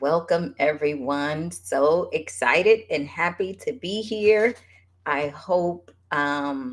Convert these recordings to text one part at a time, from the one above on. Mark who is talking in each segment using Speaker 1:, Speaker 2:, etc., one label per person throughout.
Speaker 1: Welcome, everyone. So excited and happy to be here. I hope I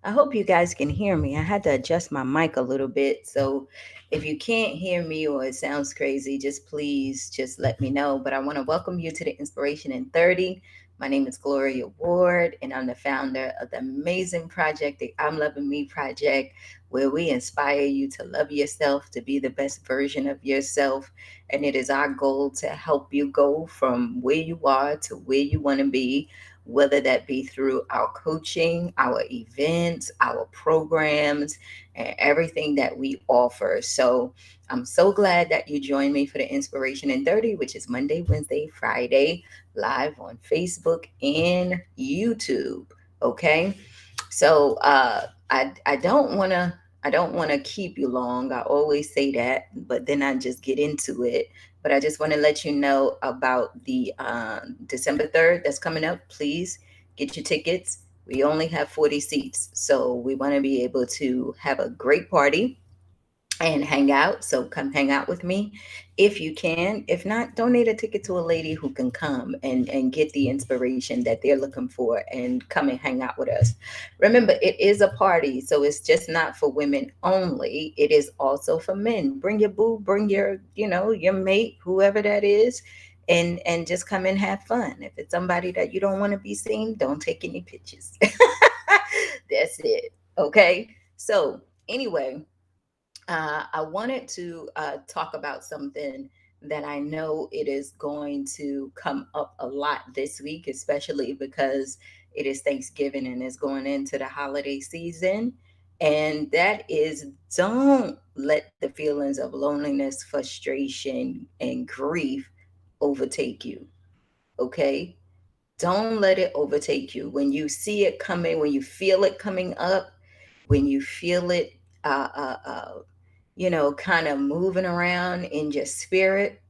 Speaker 1: hope you guys can hear me. I had to adjust my mic a little bit. So if you can't hear me or it sounds crazy, just please just let me know. But I want to welcome you to the Inspiration in 30. My name is Gloria Ward, and I'm the founder of the amazing project, the I'm Loving Me Project, where we inspire you to love yourself, to be the best version of yourself, and it is our goal to help you go from where you are to where you want to be, whether that be through our coaching, our events, our programs, and everything that we offer. So I'm so glad that you joined me for the Inspiration in 30, which is Monday, Wednesday, Friday, live on Facebook and YouTube. Okay. So I don't want to keep you long. I always say that, but then I just get into it. But I just want to let you know about the December 3rd that's coming up. Please get your tickets. We only have 40 seats, so we want to be able to have a great party and hang out. So come hang out with me if you can. If not, donate a ticket to a lady who can come and get the inspiration that they're looking for and come and hang out with us. Remember, it is a party, so it's just not for women only. It is also for men. Bring your boo, bring your mate, whoever that is, and just come and have fun. If it's somebody that you don't want to be seen, don't take any pictures. That's it. Okay. So anyway, I wanted to talk about something that I know it is going to come up a lot this week, especially because it is Thanksgiving and it's going into the holiday season. And that is, don't let the feelings of loneliness, frustration, and grief overtake you. Okay? Don't let it overtake you. When you see it coming, when you feel it coming up, when you feel it uh, uh, uh, kind of moving around in your spirit,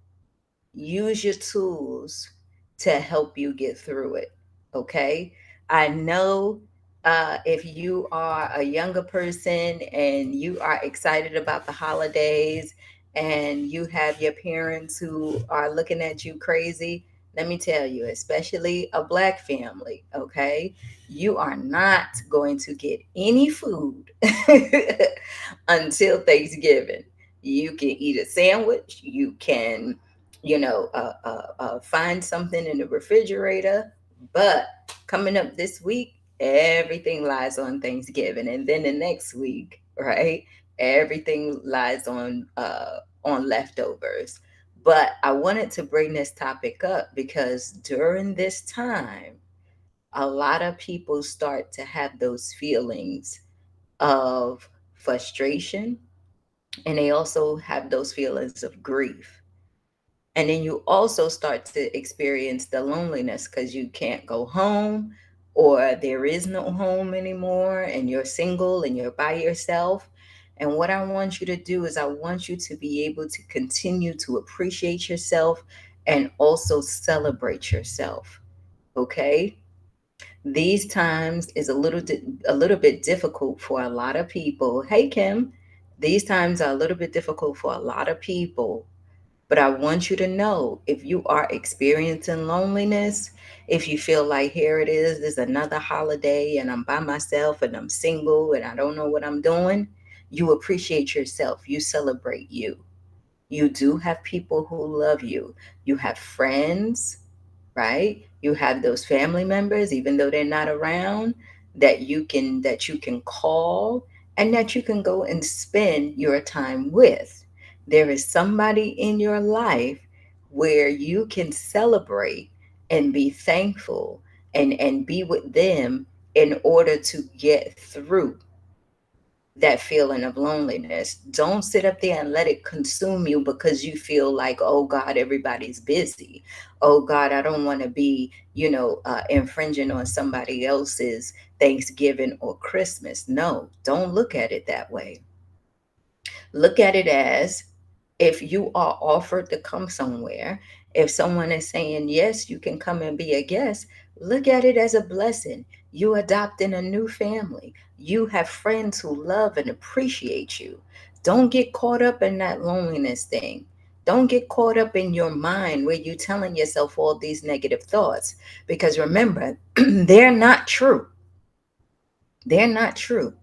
Speaker 1: use your tools to help you get through it. Okay. I know if you are a younger person and you are excited about the holidays and you have your parents who are looking at you crazy, let me tell you, especially a black family, okay, you are not going to get any food until Thanksgiving. You can eat a sandwich, you can find something in the refrigerator. But coming up this week, everything lies on Thanksgiving, and then the next week, right? Everything lies on leftovers. But I wanted to bring this topic up because during this time, a lot of people start to have those feelings of frustration, and they also have those feelings of grief. And then you also start to experience the loneliness because you can't go home, or there is no home anymore, and you're single and you're by yourself. And what I want you to do is, I want you to be able to continue to appreciate yourself and also celebrate yourself. Okay? These times is a little bit difficult for a lot of people. Hey Kim, these times are a little bit difficult for a lot of people, but I want you to know, if you are experiencing loneliness, if you feel like here it is, there's another holiday and I'm by myself and I'm single and I don't know what I'm doing, you appreciate yourself. You celebrate you. You do have people who love you. You have friends, right? You have those family members, even though they're not around, that you can call and that you can go and spend your time with. There is somebody in your life where you can celebrate and be thankful and be with them in order to get through that feeling of loneliness. Don't sit up there and let it consume you because you feel like, oh God, everybody's busy. Oh God, I don't want to be, infringing on somebody else's Thanksgiving or Christmas. No, don't look at it that way. Look at it as, if you are offered to come somewhere, if someone is saying, yes, you can come and be a guest, look at it as a blessing. You adopting a new family. You have friends who love and appreciate you. Don't get caught up in that loneliness thing. Don't get caught up in your mind where you're telling yourself all these negative thoughts, because remember, they're not true. They're not true.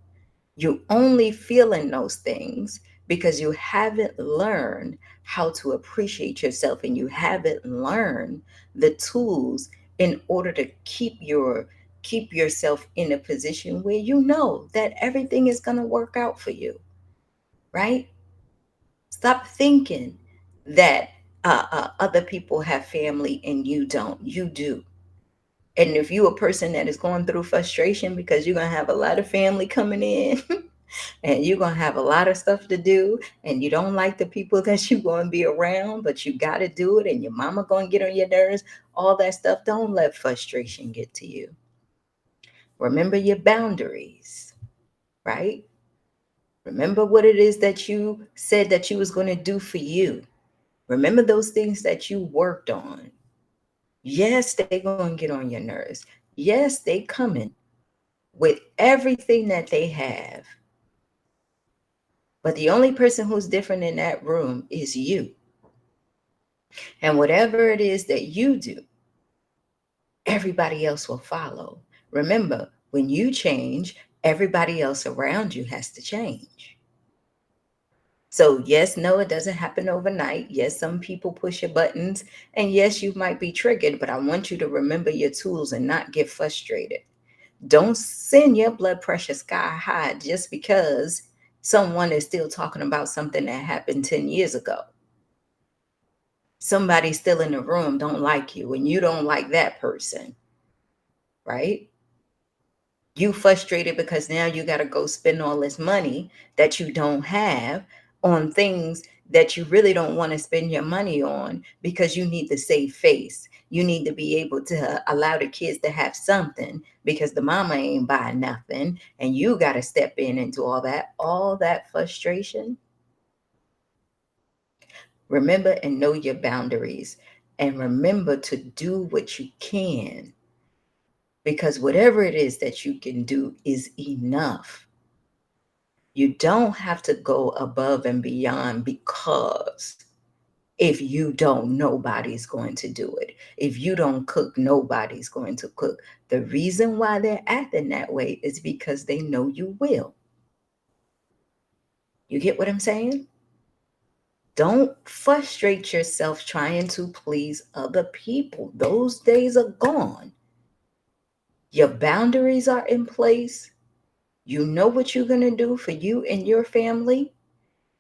Speaker 1: You only feeling those things because you haven't learned how to appreciate yourself, and you haven't learned the tools in order to keep yourself in a position where you know that everything is going to work out for you, right? Stop thinking that other people have family and you don't. You do. And if you're a person that is going through frustration because you're going to have a lot of family coming in and you're going to have a lot of stuff to do, and you don't like the people that you're going to be around, but you got to do it, and your mama going to get on your nerves, all that stuff, don't let frustration get to you. Remember your boundaries, right? Remember what it is that you said that you was going to do for you. Remember those things that you worked on. Yes, they're going to get on your nerves. Yes, they coming with everything that they have. But the only person who's different in that room is you. And whatever it is that you do, everybody else will follow. Remember, when you change, everybody else around you has to change. So, yes, no, it doesn't happen overnight. Yes, some people push your buttons. And yes, you might be triggered, but I want you to remember your tools and not get frustrated. Don't send your blood pressure sky high just because someone is still talking about something that happened 10 years ago. Somebody still in the room don't like you and you don't like that person, right? You frustrated because now you got to go spend all this money that you don't have on things that you really don't want to spend your money on, because you need to save face. You need to be able to allow the kids to have something because the mama ain't buying nothing, and you got to step in into all that frustration. Remember and know your boundaries, and remember to do what you can, because whatever it is that you can do is enough. You don't have to go above and beyond, because if you don't, nobody's going to do it. If you don't cook, nobody's going to cook. The reason why they're acting that way is because they know you will. You get what I'm saying? Don't frustrate yourself trying to please other people. Those days are gone. Your boundaries are in place. You know what you're going to do for you and your family.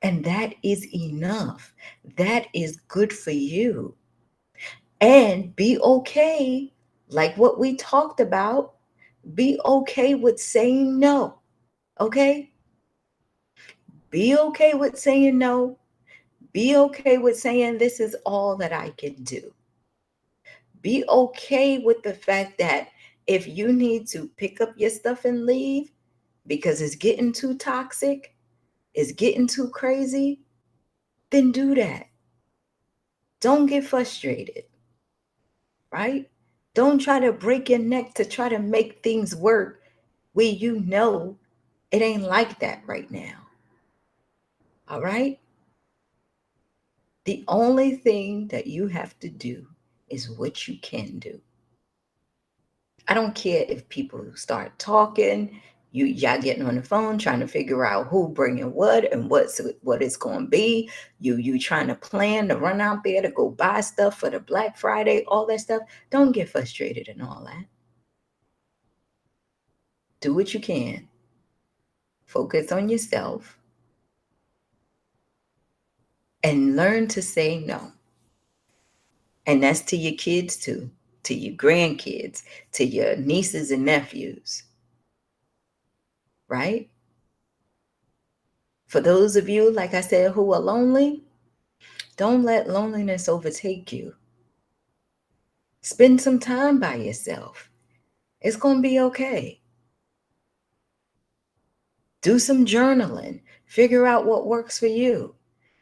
Speaker 1: And that is enough. That is good for you. And be okay, like what we talked about, be okay with saying no. Okay? Be okay with saying no. Be okay with saying this is all that I can do. Be okay with the fact that if you need to pick up your stuff and leave because it's getting too toxic, it's getting too crazy, then do that. Don't get frustrated, right? Don't try to break your neck to try to make things work where you know it ain't like that right now. All right? The only thing that you have to do is what you can do. I don't care if people start talking, y'all getting on the phone trying to figure out who bringing what and what it's going to be. You trying to plan to run out there to go buy stuff for the Black Friday, all that stuff. Don't get frustrated and all that. Do what you can. Focus on yourself and learn to say no. And that's to your kids too, to your grandkids, to your nieces and nephews, right? For those of you, like I said, who are lonely, don't let loneliness overtake you. Spend some time by yourself. It's going to be okay. Do some journaling. Figure out what works for you.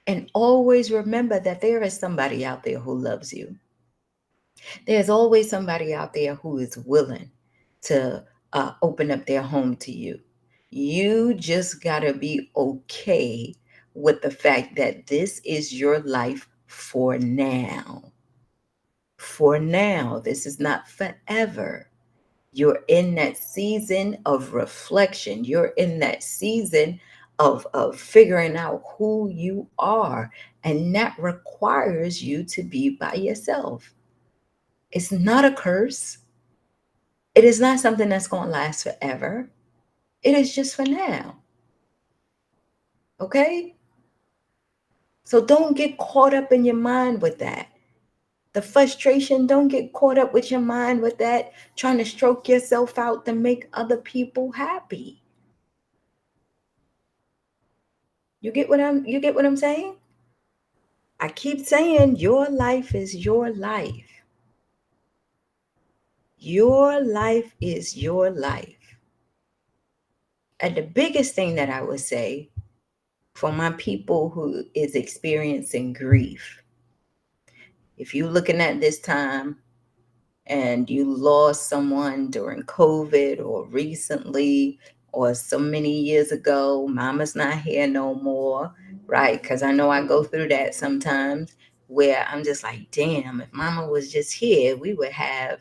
Speaker 1: And always remember that there is somebody out there who loves you. There's always somebody out there who is willing to open up their home to you. You just got to be okay with the fact that this is your life for now. For now, this is not forever. You're in that season of reflection. You're in that season of figuring out who you are. And that requires you to be by yourself. It's not a curse. It is not something that's going to last forever. It is just for now. Okay? So don't get caught up in your mind with that. The frustration, don't get caught up with your mind with that, trying to stroke yourself out to make other people happy. You get what I'm saying? I keep saying your life is your life. Your life is your life. And the biggest thing that I would say for my people who is experiencing grief, if you're looking at this time and you lost someone during COVID or recently or so many years ago, mama's not here no more, right? Because I know I go through that sometimes where I'm just like, damn, if mama was just here, we would have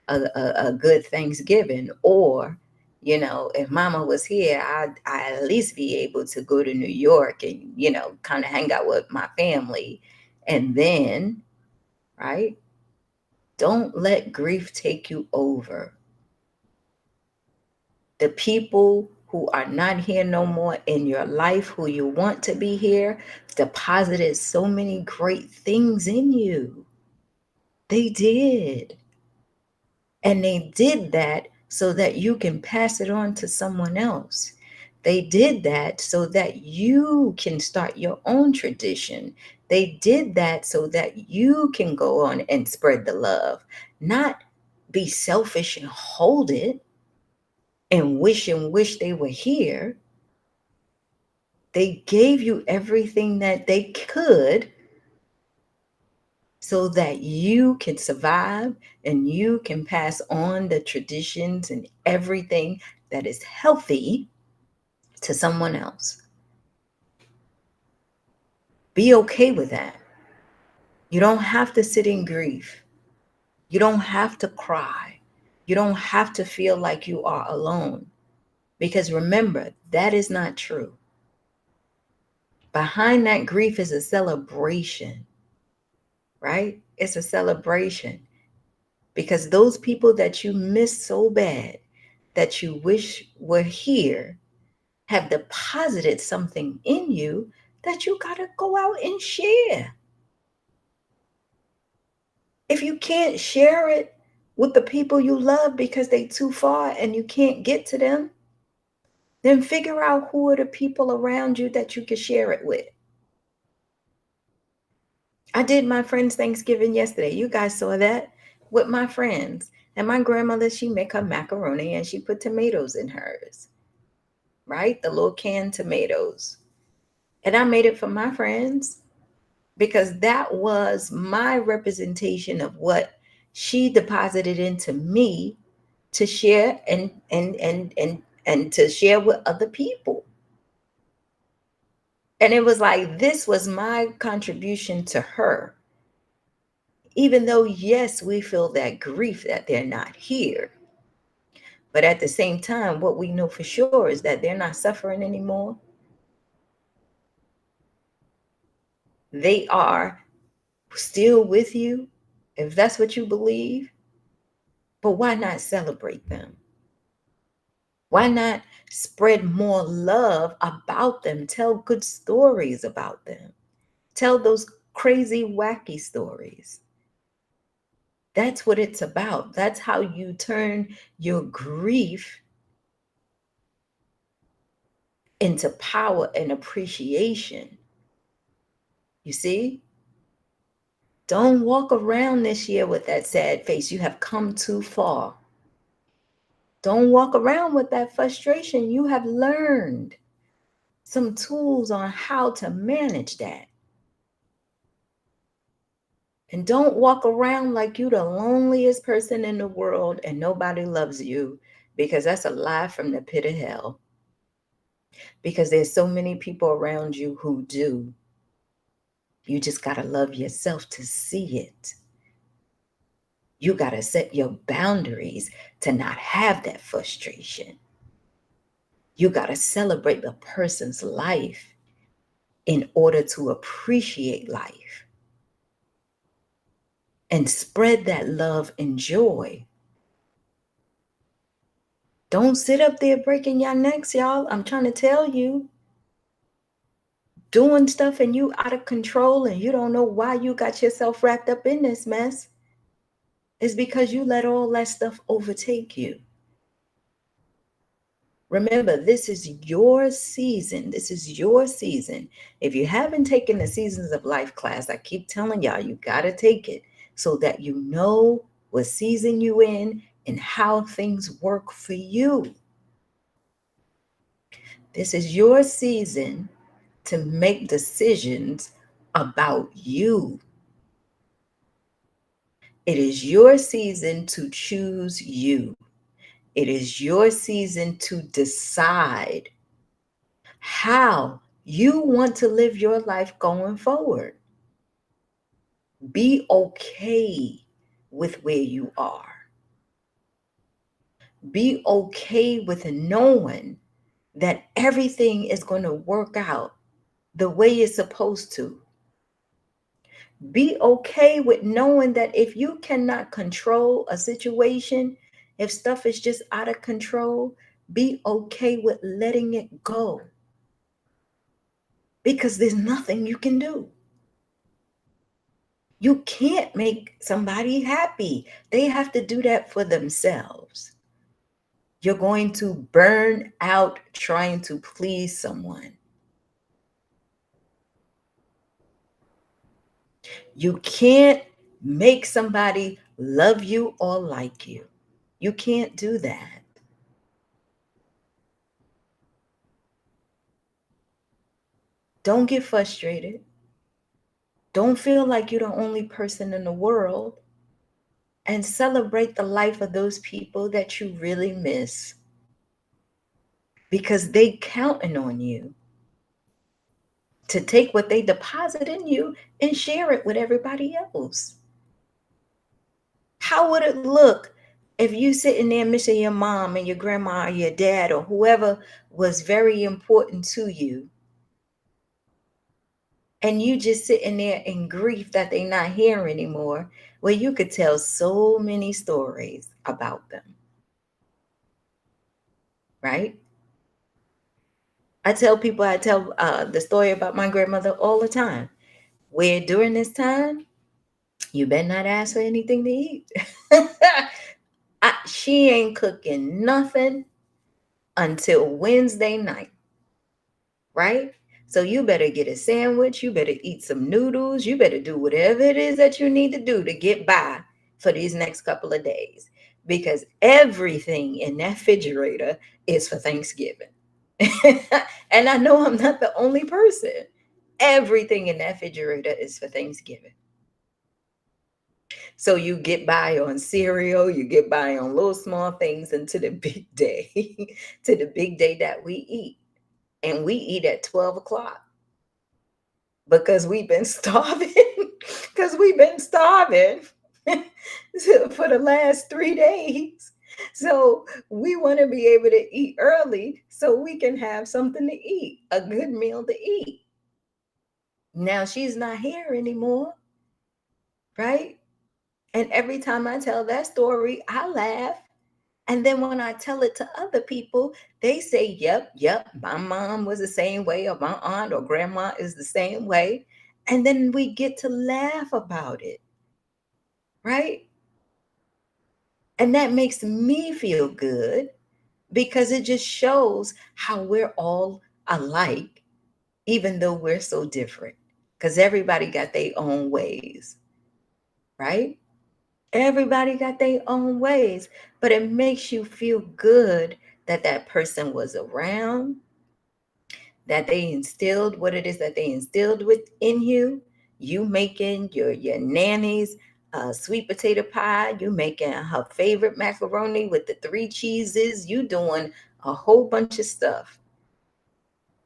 Speaker 1: a good Thanksgiving. Or, if mama was here, I'd at least be able to go to New York and, kind of hang out with my family. And then, right? Don't let grief take you over. The people who are not here no more in your life, who you want to be here, deposited so many great things in you. They did. And they did that so that you can pass it on to someone else. They did that so that you can start your own tradition. They did that so that you can go on and spread the love, not be selfish and hold it and wish they were here. They gave you everything that they could so that you can survive and you can pass on the traditions and everything that is healthy to someone else. Be okay with that. You don't have to sit in grief. You don't have to cry. You don't have to feel like you are alone. Because remember, that is not true. Behind that grief is a celebration, right? It's a celebration. Because those people that you miss so bad, that you wish were here, have deposited something in you that you got to go out and share. If you can't share it with the people you love because they too far and you can't get to them, then figure out who are the people around you that you can share it with. I did my friend's Thanksgiving yesterday. You guys saw that with my friends. And my grandmother, she make her macaroni and she put tomatoes in hers, right? The little canned tomatoes. And I made it for my friends because that was my representation of what she deposited into me to share and to share with other people. And it was like this was my contribution to her. Even though, yes, we feel that grief that they're not here. But at the same time, what we know for sure is that they're not suffering anymore. They are still with you, if that's what you believe. But why not celebrate them? Why not spread more love about them? Tell good stories about them. Tell those crazy, wacky stories. That's what it's about. That's how you turn your grief into power and appreciation. You see? Don't walk around this year with that sad face. You have come too far. Don't walk around with that frustration. You have learned some tools on how to manage that. And don't walk around like you the loneliest person in the world and nobody loves you, because that's a lie from the pit of hell. Because there's so many people around you who do. You just got to love yourself to see it. You got to set your boundaries to not have that frustration. You got to celebrate the person's life in order to appreciate life and spread that love and joy. Don't sit up there breaking your necks, y'all. I'm trying to tell you, doing stuff and you out of control and you don't know why you got yourself wrapped up in this mess is because you let all that stuff overtake you. Remember, this is your season. This is your season. If you haven't taken the Seasons of Life class, I keep telling y'all, you got to take it so that you know what season you in and how things work for you. This is your season to make decisions about you. It is your season to choose you. It is your season to decide how you want to live your life going forward. Be okay with where you are. Be okay with knowing that everything is going to work out the way it's supposed to. Be okay with knowing that if you cannot control a situation, if stuff is just out of control, be okay with letting it go. Because there's nothing you can do. You can't make somebody happy. They have to do that for themselves. You're going to burn out trying to please someone. You can't make somebody love you or like you. You can't do that. Don't get frustrated. Don't feel like you're the only person in the world. And celebrate the life of those people that you really miss. Because they counting on you to take what they deposit in you and share it with everybody else. How would it look if you sitting there missing your mom and your grandma or your dad or whoever was very important to you, and you just sitting there in grief that they're not here anymore? Well, you could tell so many stories about them, right? I tell the story about my grandmother all the time, where during this time, you better not ask for anything to eat. She ain't cooking nothing until Wednesday night, right? So you better get a sandwich, you better eat some noodles, you better do whatever it is that you need to do to get by for these next couple of days, because everything in that refrigerator is for Thanksgiving. And I know I'm not the only person. Everything in that refrigerator is for Thanksgiving. So you get by on cereal, you get by on little small things until the big day, to the big day that we eat. And we eat at 12 o'clock because we've been starving, because we've been starving for the last 3 days. So we want to be able to eat early so we can have something to eat, a good meal to eat. Now she's not here anymore, right? And every time I tell that story, I laugh. And then when I tell it to other people, they say, yep, my mom was the same way, or my aunt or grandma is the same way. And then we get to laugh about it, right? And that makes me feel good because it just shows how we're all alike, even though we're so different. Because everybody got their own ways, right? Everybody got their own ways, but it makes you feel good that that person was around, that they instilled what it is that they instilled within you. You making your nanny's sweet potato pie, you making her favorite macaroni with the 3 cheeses, you doing a whole bunch of stuff,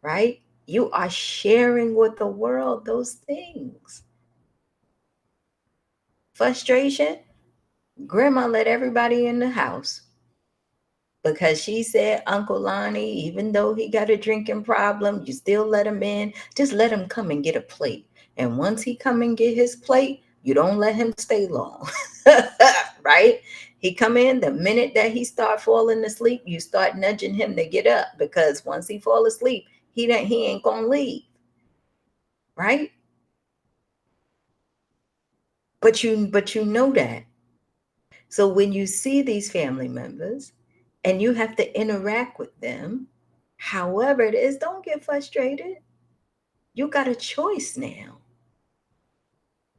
Speaker 1: right? You are sharing with the world those things. Frustration, grandma let everybody in the house because she said Uncle Lonnie, even though he got a drinking problem, you still let him in. Just let him come and get a plate. And once he come and get his plate, you don't let him stay long. Right? He come in, the minute that he start falling asleep, you start nudging him to get up, because once he fall asleep, he ain't gonna leave. Right? But you know that. So when you see these family members and you have to interact with them, however it is, don't get frustrated. You got a choice now.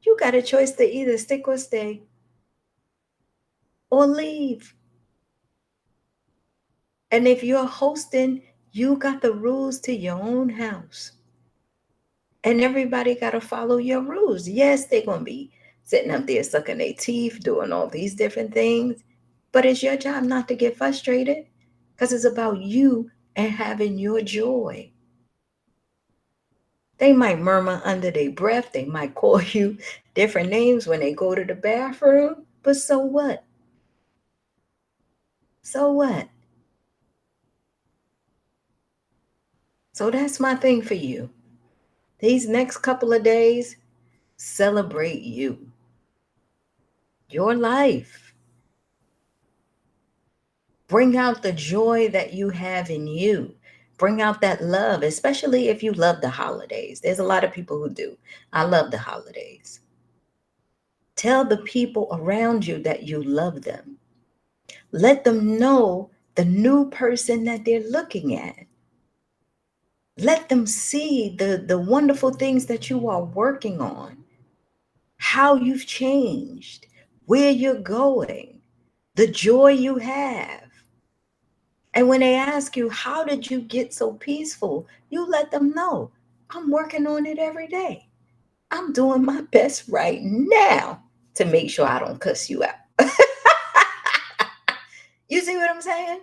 Speaker 1: You got a choice to either stick or stay or leave. And if you're hosting, you got the rules to your own house. And everybody got to follow your rules. Yes, they're going to be sitting up there sucking their teeth, doing all these different things. But it's your job not to get frustrated, because it's about you and having your joy. They might murmur under their breath. They might call you different names when they go to the bathroom. But so what? So what? So that's my thing for you. These next couple of days, celebrate you, your life. Bring out the joy that you have in you. Bring out that love, especially if you love the holidays. There's a lot of people who do. I love the holidays. Tell the people around you that you love them. Let them know the new person that they're looking at. Let them see the wonderful things that you are working on, how you've changed, where you're going, the joy you have. And when they ask you, how did you get so peaceful? You let them know, I'm working on it every day. I'm doing my best right now to make sure I don't cuss you out. You see what I'm saying?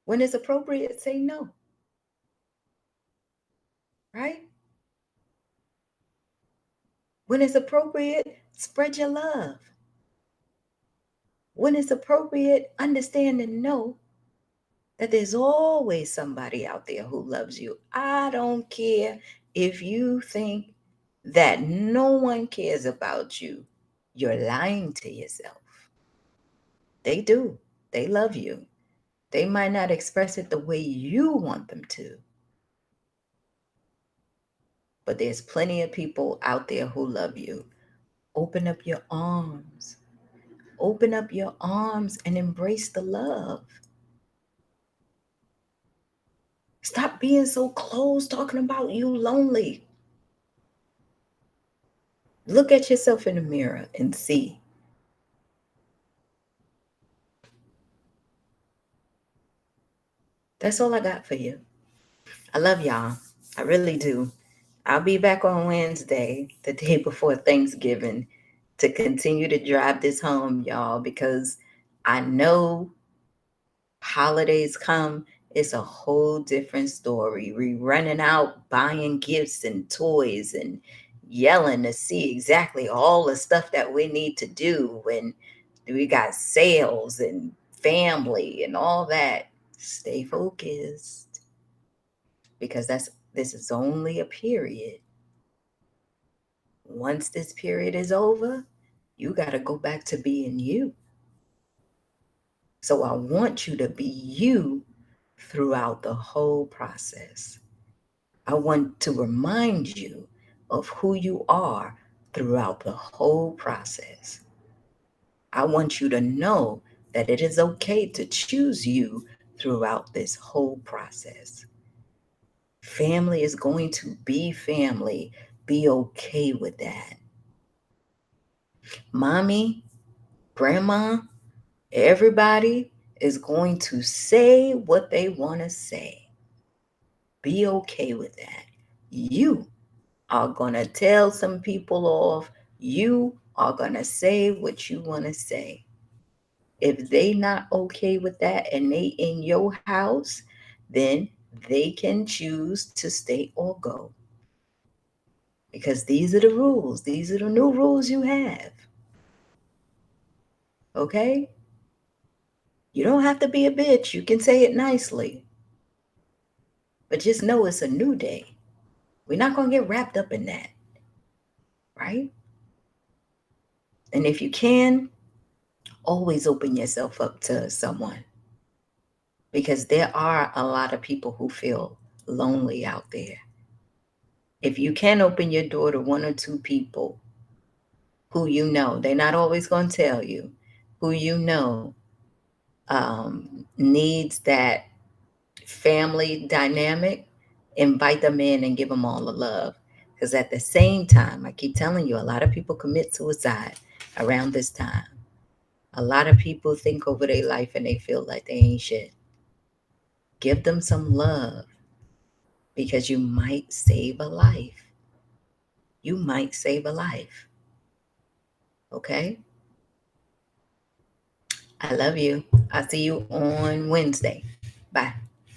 Speaker 1: When it's appropriate, say no, right? When it's appropriate, spread your love. When it's appropriate, understand and know that there's always somebody out there who loves you. I don't care if you think that no one cares about you. You're lying to yourself. They do. They love you. They might not express it the way you want them to, but there's plenty of people out there who love you. Open up your arms. Open up your arms and embrace the love. Stop being so close, talking about you lonely. Look at yourself in the mirror and see. That's all I got for you. I love y'all. I really do. I'll be back on Wednesday, the day before Thanksgiving, to continue to drive this home, y'all, because I know holidays come, it's a whole different story. We running out buying gifts and toys and yelling to see exactly all the stuff that we need to do when we got sales and family and all that. Stay focused, because this is only a period. Once this period is over, you got to go back to being you. So I want you to be you throughout the whole process. I want to remind you of who you are throughout the whole process. I want you to know that it is okay to choose you throughout this whole process. Family is going to be family. Be okay with that. Mommy, grandma, everybody is going to say what they want to say. Be okay with that. You are going to tell some people off. You are going to say what you want to say. If they not okay with that and they in your house, then they can choose to stay or go, because these are the rules. These are the new rules you have. Okay? You don't have to be a bitch. You can say it nicely. But just know it's a new day. We're not going to get wrapped up in that. Right? And if you can, always open yourself up to someone, because there are a lot of people who feel lonely out there. If you can open your door to one or two people who you know, they're not always going to tell you, who you know needs that family dynamic, invite them in and give them all the love. Because at the same time, I keep telling you, a lot of people commit suicide around this time. A lot of people think over their life and they feel like they ain't shit. Give them some love, because you might save a life. You might save a life. Okay? I love you. I'll see you on Wednesday. Bye.